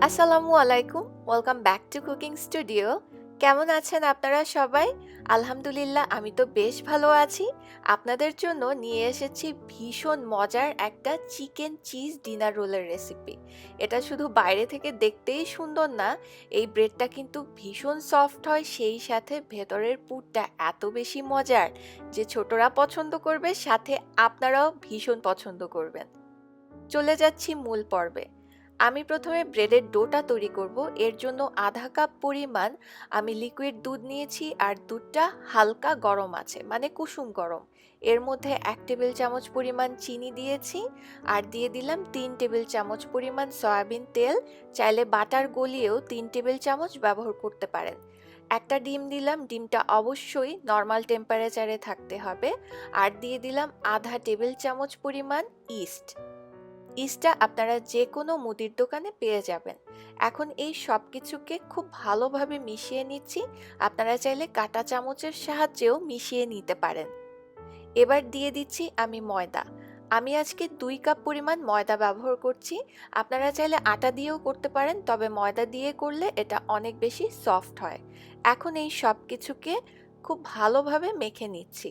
আসসালামু আলাইকুম, welcome back to cooking studio. কেমন আছেন আপনারা সবাই? আলহামদুলিল্লাহ, আমি তো বেশ ভালো আছি। আপনাদের জন্য নিয়ে এসেছি ভীষণ মজার একটা চিকেন চিজ ডিনার রোলের রেসিপি। এটা শুধু বাইরে থেকে দেখতেই সুন্দর না, এই ব্রেডটা কিন্তু ভীষণ সফট হয়, সেই সাথে ভেতরের পুরটা এত বেশি মজার যে ছোটরা পছন্দ করবে, সাথে আপনারাও ভীষণ পছন্দ করবেন। চলে যাচ্ছি মূল পর্বে। আমি প্রথমে ব্রেডের ডোটা তৈরি করব। এর জন্য আধা কাপ পরিমাণ আমি লিকুইড দুধ নিয়েছি, আর দুধটা হালকা গরম আছে, মানে কুসুম গরম। এর মধ্যে 1 টেবিল চামচ পরিমাণ চিনি দিয়েছি, আর দিয়ে দিলাম 3 টেবিল চামচ পরিমাণ সয়াবিন তেল। চাইলে বাটার গলিয়েও 3 টেবিল চামচ ব্যবহার করতে পারেন। একটা ডিম দিলাম, ডিমটা অবশ্যই নর্মাল টেম্পারেচারে থাকতে হবে। আর দিয়ে দিলাম আধা 1 টেবিল চামচ পরিমাণ ইস্ট। ইস্টটা আপনারা যে কোনো মুদির দোকানে পেয়ে যাবেন। এখন এই সব কিছুকে খুব ভালোভাবে মিশিয়ে নিচ্ছি। আপনারা চাইলে কাঁটা চামচের সাহায্যেও মিশিয়ে নিতে পারেন। এবার দিয়ে দিচ্ছি আমি ময়দা। আমি আজকে 2 কাপ পরিমাণ ময়দা ব্যবহার করছি। আপনারা চাইলে আটা দিয়েও করতে পারেন, তবে ময়দা দিয়ে করলে এটা অনেক বেশি সফট হয়। এখন এই সব কিছুকে খুব ভালোভাবে মেখে নিচ্ছি।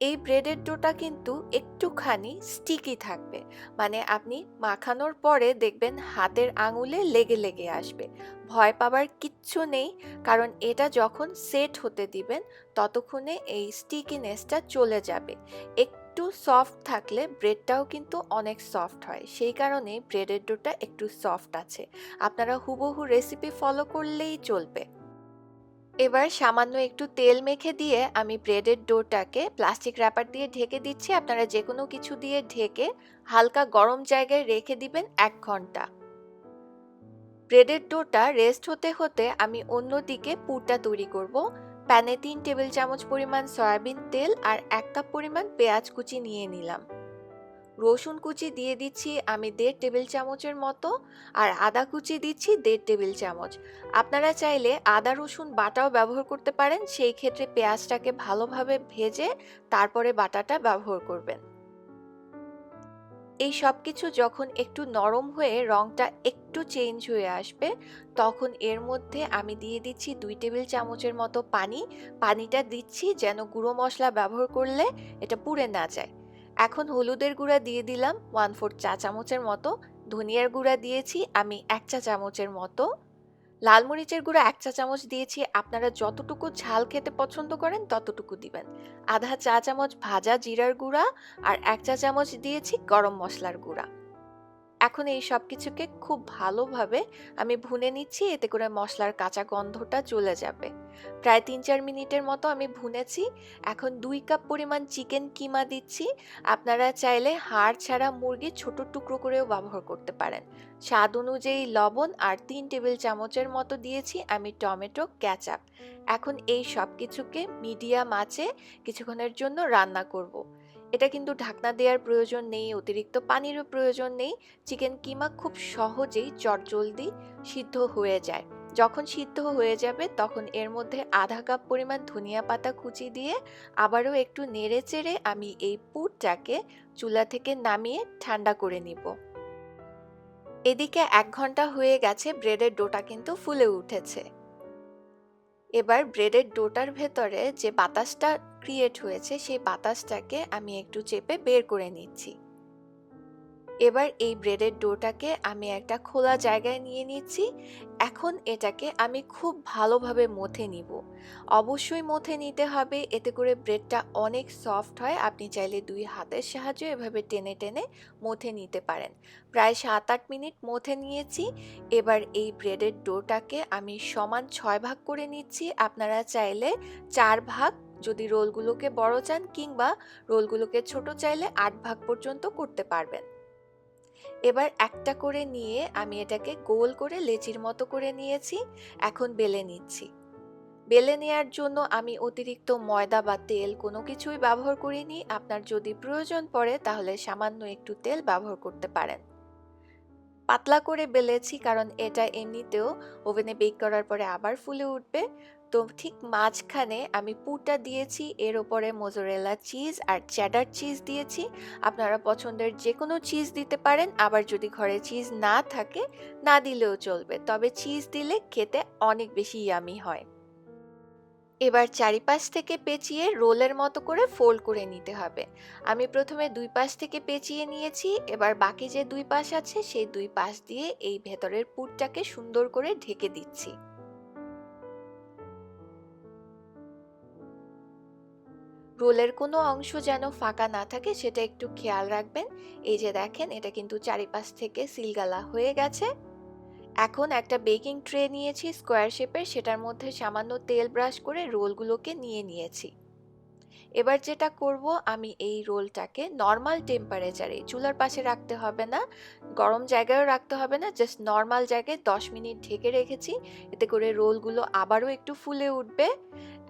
এই ব্রেডের ডোটা কিন্তু একটুখানি স্টিকি থাকবে, মানে আপনি মাখানোর পরে দেখবেন হাতের আঙুলে লেগে লেগে আসবে। ভয় পাবার কিচ্ছু নেই, কারণ এটা যখন সেট হতে দিবেন ততক্ষণে এই স্টিকিনেসটা চলে যাবে। একটু সফট থাকলে ব্রেডটাও কিন্তু অনেক সফট হয়, সেই কারণে ব্রেডের ডোটা একটু সফট আছে। আপনারা হুবহু রেসিপি ফলো করলেই চলবে। এবার সামান্য একটু তেল মেখে দিয়ে আমি ব্রেডের ডোটাকে প্লাস্টিক র্যাপার দিয়ে ঢেকে দিচ্ছি। আপনারা যে কোনো কিছু দিয়ে ঢেকে হালকা গরম জায়গায় রেখে দিবেন 1 ঘন্টা। ব্রেডের ডোটা রেস্ট হতে হতে আমি অন্যদিকে পুরটা তৈরি করব। প্যানে 3 টেবিল চামচ পরিমাণ সয়াবিন তেল আর 1 কাপ পরিমাণ পেঁয়াজ কুচি নিয়ে নিলাম। রসুন কুচি দিয়ে দিচ্ছি আমি 1.5 টেবিল চামচের মতো, আর আদা কুচি দিচ্ছি 1.5 টেবিল চামচ। আপনারা চাইলে আদা রসুন বাটাও ব্যবহার করতে পারেন, সেই ক্ষেত্রে পেঁয়াজটাকে ভালোভাবে ভেজে তারপরে বাটাটা ব্যবহার করবেন। এই সব কিছু যখন একটু নরম হয়ে রংটা একটু চেঞ্জ হয়ে আসবে, তখন এর মধ্যে আমি দিয়ে দিচ্ছি 2 টেবিল চামচের মতো পানি। পানিটা দিচ্ছি যেন গুঁড়ো মশলা ব্যবহার করলে এটা পুড়ে না যায়। এখন হলুদের গুঁড়া দিয়ে দিলাম 1/4 চা চামচের মতো। ধনিয়ার গুঁড়া দিয়েছি আমি 1 চা চামচের মতো। লাল মরিচের গুঁড়া 1 চা চামচ দিয়েছি, আপনারা যতটুকু ঝাল খেতে পছন্দ করেন ততটুকু দিবেন। আধা চা চামচ ভাজা জিরার গুঁড়া, আর 1 চা চামচ দিয়েছি গরম মশলার গুঁড়া। এখন এই সব কিছুকে খুব ভালোভাবে আমি ভুনে নিচ্ছি, এতে করে মশলার কাঁচা গন্ধটা চলে যাবে। প্রায় 3-4 মিনিটের মতো আমি ভুনেছি। এখন 2 কাপ পরিমাণ চিকেন কিমা দিচ্ছি। আপনারা চাইলে হাড় ছাড়া মুরগি ছোট টুকরো করেও ব্যবহার করতে পারেন। স্বাদ অনুযায়ী লবণ, আর 3 টেবিল চামচের মতো দিয়েছি আমি টমেটো কেচাপ। এখন এই সব কিছুকে মিডিয়াম আঁচে কিছুক্ষণের জন্য রান্না করব। এটা কিন্তু ঢাকনা দেওয়ার প্রয়োজন নেই, অতিরিক্ত পানিরও প্রয়োজন নেই। চিকেন কিমা খুব সহজেই চটজলদি সিদ্ধ হয়ে যায়। যখন সিদ্ধ হয়ে যাবে তখন এর মধ্যে আধা কাপ পরিমাণ ধনিয়া পাতা কুচি দিয়ে আবারও একটু নেড়ে চেড়ে আমি এই পুরটাকে চুলা থেকে নামিয়ে ঠান্ডা করে নিব। এদিকে 1 ঘন্টা হয়ে গেছে, ব্রেডের ডোটা কিন্তু ফুলে উঠেছে। এবার ব্রেডের ডোটার ভেতরে যে বাতাসটা ক্রিয়েট হয়েছে সেই বাতাসটাকে আমি একটু চেপে বের করে নিচ্ছি। এবার এই ব্রেডের ডোটাকে আমি একটা খোলা জায়গায় নিয়ে নিচ্ছি। এখন এটাকে আমি খুব ভালোভাবে মথে নিব। অবশ্যই মথে নিতে হবে, এতে করে ব্রেডটা অনেক সফট হয়। আপনি চাইলে 2 হাতের সাহায্যে এভাবে টেনে টেনে মথে নিতে পারেন। প্রায় 7-8 মিনিট মথে নিয়েছি। এবার এই ব্রেডের ডোটাকে আমি সমান 6 ভাগ করে নিচ্ছি। আপনারা চাইলে 4 ভাগ, যদি রোলগুলোকে বড় চান, কিংবা রোলগুলোকে ছোট চাইলে 8 ভাগ পর্যন্ত করতে পারবেন। এবার একটা করে নিয়ে আমি এটাকে গোল করে লেচির মতো করে নিয়েছি। এখন বেলে নিচ্ছি। বেলে নেয়ার জন্য আমি অতিরিক্ত ময়দা বা তেল কোনো কিছুই ব্যবহার করিনি। আপনার যদি প্রয়োজন পড়ে তাহলে সামান্য একটু তেল ব্যবহার করতে পারেন। পাতলা করে বেলেছি, কারণ এটা এমনিতেও ওভেনে বেক করার পরে আবার ফুলে উঠবে। তো ঠিক মাঝখানে আমি পুরটা দিয়েছি, এর উপরে মোজারেলা চিজ আর চেডার চিজ দিয়েছি। আপনারা পছন্দের যে কোনো চিজ দিতে পারেন, আবার যদি ঘরে চিজ না থাকে না দিলেও চলবে, তবে চিজ দিলে খেতে অনেক বেশি ইয়ামি হয়। এবার চারিপাশ থেকে পেঁচিয়ে রোলের মতো করে ফোল্ড করে নিতে হবে। আমি প্রথমে দুই পাশ থেকে পেঁচিয়ে নিয়েছি, এবার বাকি যে দুই পাশ আছে সেই দুই পাশ দিয়ে এই ভেতরের পুরটাকে সুন্দর করে ঢেকে দিচ্ছি। রোলের কোনো অংশ যেন ফাঁকা না থাকে সেটা একটু খেয়াল রাখবেন। এই যে দেখেন, এটা কিন্তু চারিপাশ থেকে সিলগালা হয়ে গেছে। এখন একটা বেকিং ট্রে নিয়েছি স্কোয়ার শেপের, সেটার মধ্যে সামান্য তেল ব্রাশ করে রোলগুলোকে নিয়ে নিয়েছি। এবার যেটা করব, আমি এই রোলটাকে নর্মাল টেম্পারেচারে, চুলার পাশে রাখতে হবে না, গরম জায়গায়ও রাখতে হবে না, জাস্ট নর্মাল জায়গায় 10 মিনিট ঢেকে রেখেছি। এতে করে রোলগুলো আবারও একটু ফুলে উঠবে।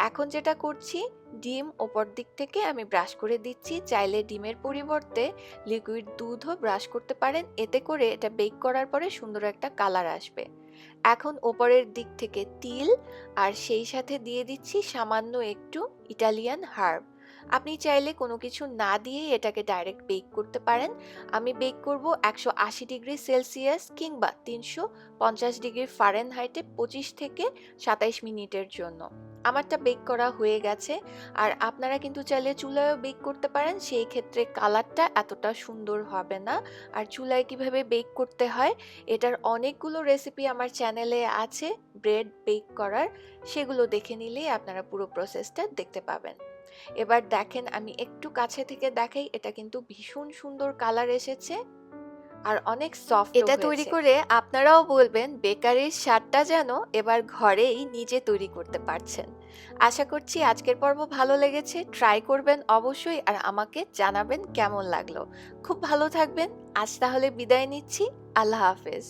এখন যেটা করছি, ডিম ওপর দিক থেকে আমি ব্রাশ করে দিচ্ছি। চাইলে ডিমের পরিবর্তে লিকুইড দুধও ব্রাশ করতে পারেন, এতে করে এটা বেক করার পরে সুন্দর একটা কালার আসবে। এখন ওপরের দিক থেকে তিল, আর সেই সাথে দিয়ে দিচ্ছি সামান্য একটু ইটালিয়ান হার্ব। আপনি চাইলে কোনো কিছু না দিয়ে এটাকে ডাইরেক্ট বেক করতে পারেন। আমি বেক করব 180 ডিগ্রি সেলসিয়াস কিংবা 350 ডিগ্রি ফারেনহাইটে 25 থেকে 27 মিনিটের জন্য। আমারটা বেক করা হয়ে গেছে। আর আপনারা কিন্তু চাইলে চুলায়ও বেক করতে পারেন, সেই ক্ষেত্রে কালারটা এতটা সুন্দর হবে না। আর চুলায় কিভাবে বেক করতে হয় এটার অনেকগুলো রেসিপি আমার চ্যানেলে আছে ব্রেড বেক করার, সেগুলো দেখে নিলেই আপনারা পুরো প্রসেসটা দেখতে পাবেন। এবার দেখেন, আমি একটু কাছে থেকে দেখাই, এটা কিন্তু ভীষণ সুন্দর কালার এসেছে আর অনেক সফট। এটা তৈরি করে আপনারাও বলবেন বেকারির স্বাদটা যেন এবার ঘরেই নিজে তৈরি করতে পারছেন। আশা করছি আজকের পর্ব ভালো লেগেছে, ট্রাই করবেন অবশ্যই আর আমাকে জানাবেন কেমন লাগলো। খুব ভালো থাকবেন। আজ তাহলে বিদায় নিচ্ছি। আল্লাহ হাফেজ।